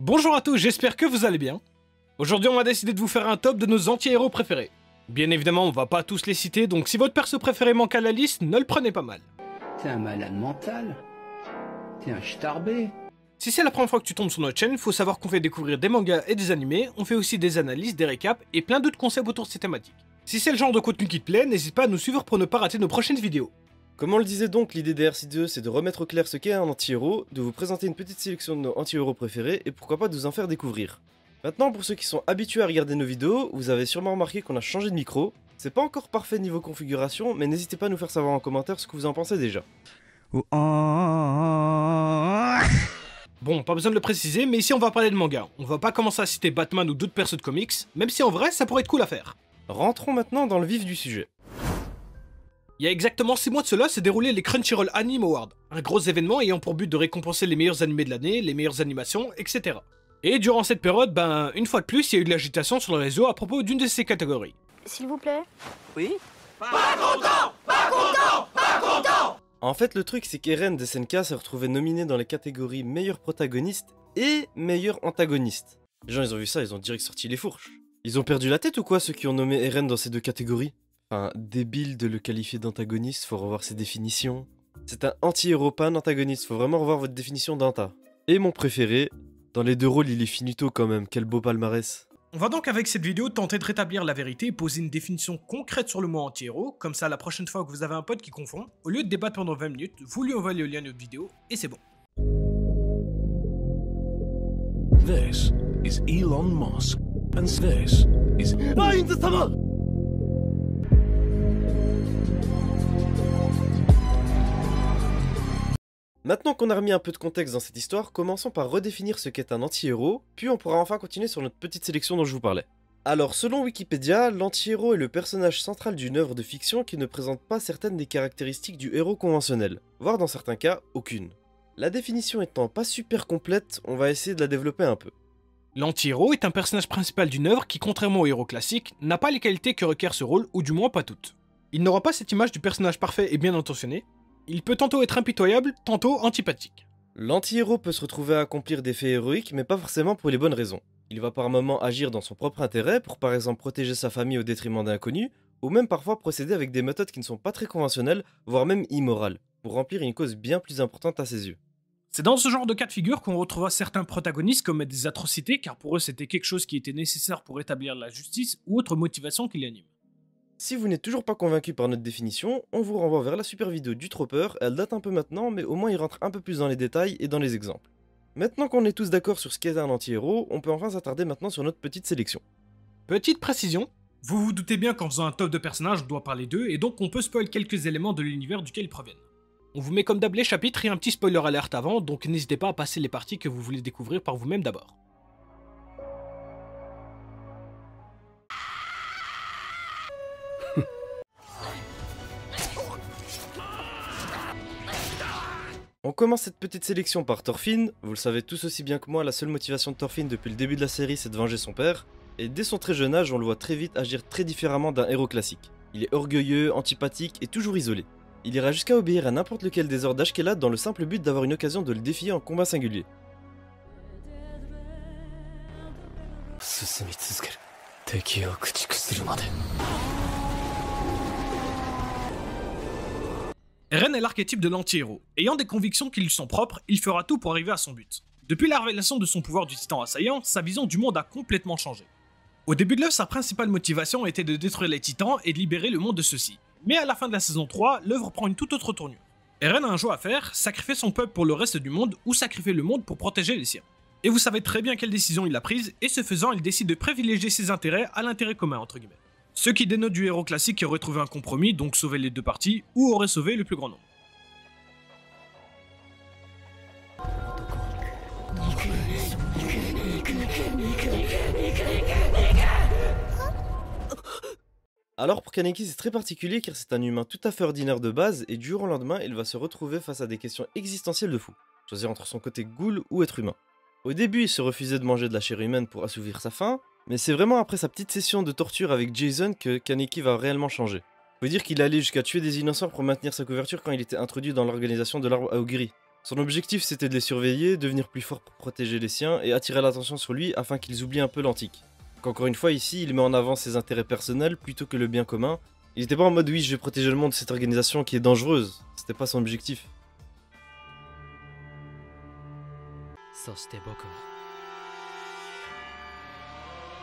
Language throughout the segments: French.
Bonjour à tous, j'espère que vous allez bien. Aujourd'hui on va décider de vous faire un top de nos anti-héros préférés. Bien évidemment on va pas tous les citer, donc si votre perso préféré manque à la liste, ne le prenez pas mal. T'es un malade mental. T'es un starbé. Si c'est la première fois que tu tombes sur notre chaîne, faut savoir qu'on fait découvrir des mangas et des animés, on fait aussi des analyses, des récaps et plein d'autres concepts autour de ces thématiques. Si c'est le genre de contenu qui te plaît, n'hésite pas à nous suivre pour ne pas rater nos prochaines vidéos. Comme on le disait donc, l'idée des RC2, c'est de remettre au clair ce qu'est un anti-héros, de vous présenter une petite sélection de nos anti-héros préférés et pourquoi pas de vous en faire découvrir. Maintenant, pour ceux qui sont habitués à regarder nos vidéos, vous avez sûrement remarqué qu'on a changé de micro. C'est pas encore parfait niveau configuration, mais n'hésitez pas à nous faire savoir en commentaire ce que vous en pensez déjà. Bon, pas besoin de le préciser, mais ici on va parler de manga. On va pas commencer à citer Batman ou d'autres persos de comics, même si en vrai ça pourrait être cool à faire. Rentrons maintenant dans le vif du sujet. Il y a exactement 6 mois de cela s'est déroulé les Crunchyroll Anime Awards, un gros événement ayant pour but de récompenser les meilleurs animés de l'année, les meilleures animations, etc. Et durant cette période, une fois de plus, il y a eu de l'agitation sur le réseau à propos d'une de ces catégories. S'il vous plaît. Oui. En fait, le truc, c'est qu'Eren de SNK s'est retrouvé nominé dans les catégories meilleur protagoniste et meilleur antagoniste. Les gens, ils ont vu ça, ils ont direct sorti les fourches. Ils ont perdu la tête ou quoi, ceux qui ont nommé Eren dans ces deux catégories? Enfin, débile de le qualifier d'antagoniste, faut revoir ses définitions. C'est un anti-héros, pas un antagoniste, faut vraiment revoir votre définition d'anta. Et mon préféré, dans les deux rôles, il est finito quand même, quel beau palmarès. On va donc avec cette vidéo tenter de rétablir la vérité et poser une définition concrète sur le mot anti-héros, comme ça la prochaine fois que vous avez un pote qui confond, au lieu de débattre pendant 20 minutes, vous lui envoyez le lien de notre vidéo et c'est bon. This is Elon Musk, and this is Maintenant qu'on a remis un peu de contexte dans cette histoire, commençons par redéfinir ce qu'est un anti-héros, puis on pourra enfin continuer sur notre petite sélection dont je vous parlais. Alors, selon Wikipédia, l'anti-héros est le personnage central d'une œuvre de fiction qui ne présente pas certaines des caractéristiques du héros conventionnel, voire dans certains cas, aucune. La définition étant pas super complète, on va essayer de la développer un peu. L'anti-héros est un personnage principal d'une œuvre qui, contrairement au héros classique, n'a pas les qualités que requiert ce rôle, ou du moins pas toutes. Il n'aura pas cette image du personnage parfait et bien intentionné. Il peut tantôt être impitoyable, tantôt antipathique. L'anti-héros peut se retrouver à accomplir des faits héroïques, mais pas forcément pour les bonnes raisons. Il va par moments agir dans son propre intérêt, pour par exemple protéger sa famille au détriment d'inconnus, ou même parfois procéder avec des méthodes qui ne sont pas très conventionnelles, voire même immorales, pour remplir une cause bien plus importante à ses yeux. C'est dans ce genre de cas de figure qu'on retrouvera certains protagonistes commettre des atrocités, car pour eux c'était quelque chose qui était nécessaire pour établir la justice ou autre motivation qui l'anime. Si vous n'êtes toujours pas convaincu par notre définition, on vous renvoie vers la super vidéo du Tropper, elle date un peu maintenant, mais au moins il rentre un peu plus dans les détails et dans les exemples. Maintenant qu'on est tous d'accord sur ce qu'est un anti-héros, on peut enfin s'attarder maintenant sur notre petite sélection. Petite précision, vous vous doutez bien qu'en faisant un top de personnages, on doit parler d'eux, et donc on peut spoiler quelques éléments de l'univers duquel ils proviennent. On vous met comme d'hab les chapitres et un petit spoiler alerte avant, donc n'hésitez pas à passer les parties que vous voulez découvrir par vous-même d'abord. On commence cette petite sélection par Thorfinn. Vous le savez tous aussi bien que moi, la seule motivation de Thorfinn depuis le début de la série c'est de venger son père, et dès son très jeune âge on le voit très vite agir très différemment d'un héros classique. Il est orgueilleux, antipathique et toujours isolé. Il ira jusqu'à obéir à n'importe lequel des ordres d'Ashkelat dans le simple but d'avoir une occasion de le défier en combat singulier. Eren est l'archétype de l'anti-héros. Ayant des convictions qui lui sont propres, il fera tout pour arriver à son but. Depuis la révélation de son pouvoir du titan assaillant, sa vision du monde a complètement changé. Au début de l'œuvre, sa principale motivation était de détruire les titans et de libérer le monde de ceux-ci. Mais à la fin de la saison 3, l'œuvre prend une toute autre tournure. Eren a un choix à faire, sacrifier son peuple pour le reste du monde ou sacrifier le monde pour protéger les siens. Et vous savez très bien quelle décision il a prise, et ce faisant, il décide de privilégier ses intérêts à l'intérêt commun, entre guillemets. Ce qui dénote du héros classique qui aurait trouvé un compromis, donc sauver les deux parties, ou aurait sauvé le plus grand nombre. Alors pour Kaneki c'est très particulier car c'est un humain tout à fait ordinaire de base et du jour au lendemain il va se retrouver face à des questions existentielles de fou. Choisir entre son côté ghoul ou être humain. Au début il se refusait de manger de la chair humaine pour assouvir sa faim, mais c'est vraiment après sa petite session de torture avec Jason que Kaneki va réellement changer. Faut dire qu'il allait jusqu'à tuer des innocents pour maintenir sa couverture quand il était introduit dans l'organisation de l'arbre Aogiri. Son objectif c'était de les surveiller, devenir plus fort pour protéger les siens et attirer l'attention sur lui afin qu'ils oublient un peu l'antique. Donc encore une fois ici, il met en avant ses intérêts personnels plutôt que le bien commun. Il était pas en mode oui je vais protéger le monde de cette organisation qui est dangereuse, c'était pas son objectif. そして僕は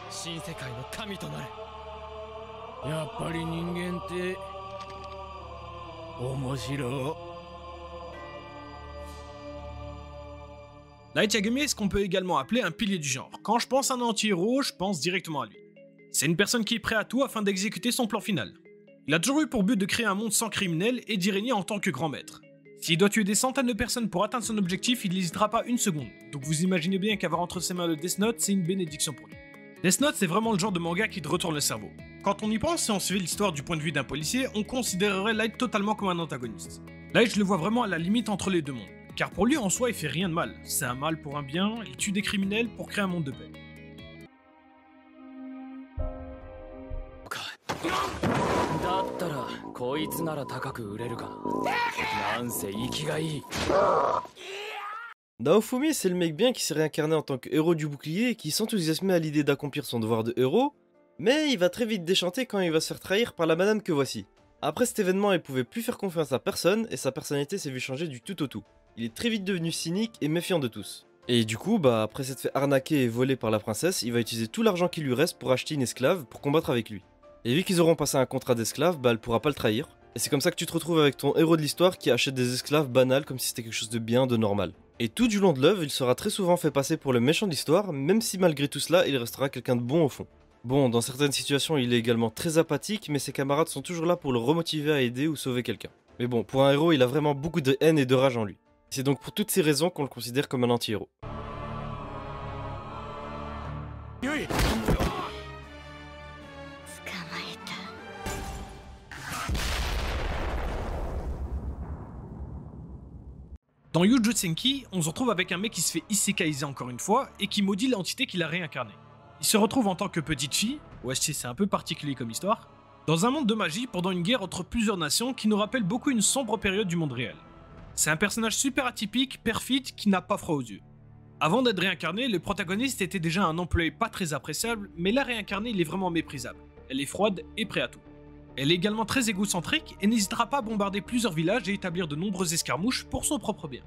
新世界の神となる。やっぱり人間って面白い。 Light Yagami est ce qu'on peut également appeler un pilier du genre. Quand je pense à un anti-héros, je pense directement à lui. C'est une personne qui est prête à tout afin d'exécuter son plan final. Il a toujours eu pour but de créer un monde sans criminels et d'y régner en tant que grand maître. S'il doit tuer des centaines de personnes pour atteindre son objectif, il n'hésitera pas une seconde. Donc vous imaginez bien qu'avoir entre ses mains le Death Note, c'est une bénédiction pour lui. Death Note, c'est vraiment le genre de manga qui te retourne le cerveau. Quand on y pense, si on suivait l'histoire du point de vue d'un policier, on considérerait Light totalement comme un antagoniste. Light, je le vois vraiment à la limite entre les deux mondes. Car pour lui, en soi, il fait rien de mal. C'est un mal pour un bien, il tue des criminels pour créer un monde de paix. だったらこいつなら高く売れるかな。なんせ息がいい。 Naofumi, c'est le mec bien qui s'est réincarné en tant que héros du bouclier et qui s'enthousiasmait à l'idée d'accomplir son devoir de héros, mais il va très vite déchanter quand il va se faire trahir par la madame que voici. Après cet événement, il pouvait plus faire confiance à personne et sa personnalité s'est vue changer du tout au tout. Il est très vite devenu cynique et méfiant de tous. Et du coup, après s'être fait arnaquer et voler par la princesse, il va utiliser tout l'argent qui lui reste pour acheter une esclave pour combattre avec lui. Et vu qu'ils auront passé un contrat d'esclave, elle pourra pas le trahir. Et c'est comme ça que tu te retrouves avec ton héros de l'histoire qui achète des esclaves banals comme si c'était quelque chose de bien, de normal. Et tout du long de l'œuvre, il sera très souvent fait passer pour le méchant de l'histoire, même si malgré tout cela, il restera quelqu'un de bon au fond. Bon, dans certaines situations, il est également très apathique, mais ses camarades sont toujours là pour le remotiver à aider ou sauver quelqu'un. Mais bon, pour un héros, il a vraiment beaucoup de haine et de rage en lui. C'est donc pour toutes ces raisons qu'on le considère comme un anti-héros. Dans Yuujutsu Senki, on se retrouve avec un mec qui se fait isekaiser encore une fois et qui maudit l'entité qu'il a réincarnée. Il se retrouve en tant que petite fille, ouais c'est un peu particulier comme histoire, dans un monde de magie pendant une guerre entre plusieurs nations qui nous rappelle beaucoup une sombre période du monde réel. C'est un personnage super atypique, perfide, qui n'a pas froid aux yeux. Avant d'être réincarné, le protagoniste était déjà un employé pas très appréciable, mais là réincarné il est vraiment méprisable. Elle est froide et prête à tout. Elle est également très égocentrique et n'hésitera pas à bombarder plusieurs villages et établir de nombreuses escarmouches pour son propre bien.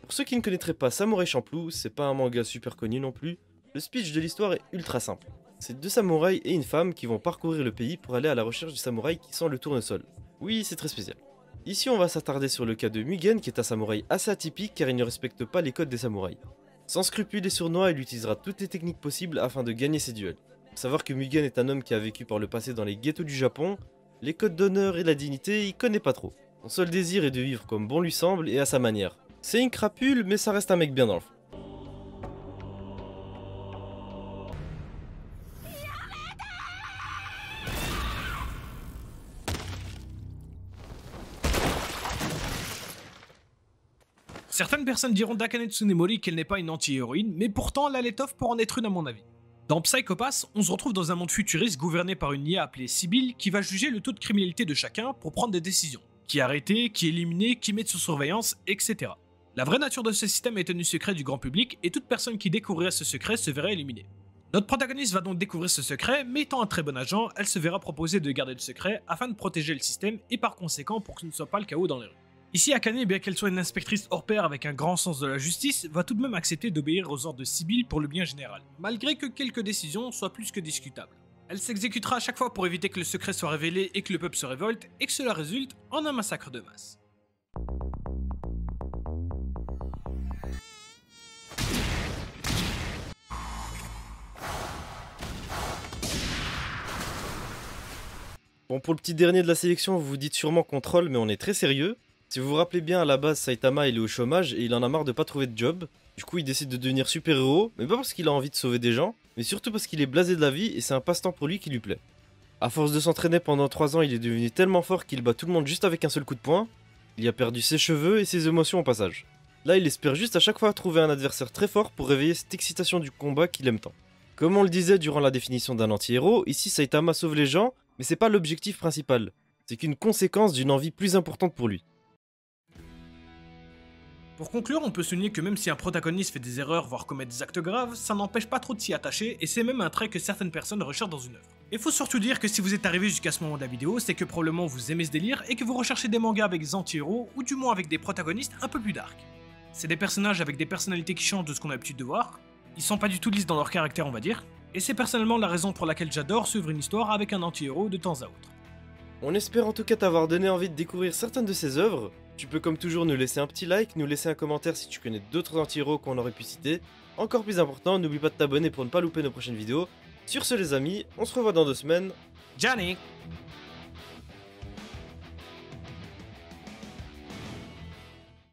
Pour ceux qui ne connaîtraient pas Samurai Champloo, c'est pas un manga super connu non plus, le speech de l'histoire est ultra simple. C'est deux samouraïs et une femme qui vont parcourir le pays pour aller à la recherche du samouraï qui sent le tournesol. Oui, c'est très spécial. Ici, on va s'attarder sur le cas de Mugen, qui est un samouraï assez atypique car il ne respecte pas les codes des samouraïs. Sans scrupules et sournois, il utilisera toutes les techniques possibles afin de gagner ses duels. Faut savoir que Mugen est un homme qui a vécu par le passé dans les ghettos du Japon, les codes d'honneur et la dignité, il connaît pas trop. Son seul désir est de vivre comme bon lui semble et à sa manière. C'est une crapule, mais ça reste un mec bien dans le fond. Certaines personnes diront d'Akane Tsunemori qu'elle n'est pas une anti-héroïne, mais pourtant elle a l'étoffe pour en être une à mon avis. Dans Psycho Pass, on se retrouve dans un monde futuriste gouverné par une IA appelée Sibyl qui va juger le taux de criminalité de chacun pour prendre des décisions. Qui arrêter, qui éliminer, qui mettre sous surveillance, etc. La vraie nature de ce système est tenue secret du grand public et toute personne qui découvrirait ce secret se verrait éliminée. Notre protagoniste va donc découvrir ce secret, mais étant un très bon agent, elle se verra proposer de garder le secret afin de protéger le système et par conséquent pour que ce ne soit pas le chaos dans les rues. Ici, Akane, bien qu'elle soit une inspectrice hors pair avec un grand sens de la justice, va tout de même accepter d'obéir aux ordres de Sibyl pour le bien général, malgré que quelques décisions soient plus que discutables. Elle s'exécutera à chaque fois pour éviter que le secret soit révélé et que le peuple se révolte, et que cela résulte en un massacre de masse. Bon, pour le petit dernier de la sélection, vous vous dites sûrement qu'on troll, mais on est très sérieux. Si vous vous rappelez bien, à la base, Saitama il est au chômage et il en a marre de pas trouver de job. Du coup, il décide de devenir super-héros, mais pas parce qu'il a envie de sauver des gens, mais surtout parce qu'il est blasé de la vie et c'est un passe-temps pour lui qui lui plaît. À force de s'entraîner pendant 3 ans, il est devenu tellement fort qu'il bat tout le monde juste avec un seul coup de poing. Il a perdu ses cheveux et ses émotions au passage. Là, il espère juste à chaque fois trouver un adversaire très fort pour réveiller cette excitation du combat qu'il aime tant. Comme on le disait durant la définition d'un anti-héros, ici Saitama sauve les gens, mais c'est pas l'objectif principal. C'est qu'une conséquence d'une envie plus importante pour lui. Pour conclure, on peut souligner que même si un protagoniste fait des erreurs, voire commet des actes graves, ça n'empêche pas trop de s'y attacher, et c'est même un trait que certaines personnes recherchent dans une œuvre. Il faut surtout dire que si vous êtes arrivé jusqu'à ce moment de la vidéo, c'est que probablement vous aimez ce délire, et que vous recherchez des mangas avec des anti-héros, ou du moins avec des protagonistes un peu plus dark. C'est des personnages avec des personnalités qui changent de ce qu'on a l'habitude de voir, ils sont pas du tout lisses dans leur caractère on va dire, et c'est personnellement la raison pour laquelle j'adore suivre une histoire avec un anti-héros de temps à autre. On espère en tout cas t'avoir donné envie de découvrir certaines de ses œuvres. Tu peux comme toujours nous laisser un petit like, nous laisser un commentaire si tu connais d'autres anti-héros qu'on aurait pu citer. Encore plus important, n'oublie pas de t'abonner pour ne pas louper nos prochaines vidéos. Sur ce les amis, on se revoit dans 2 semaines. Johnny!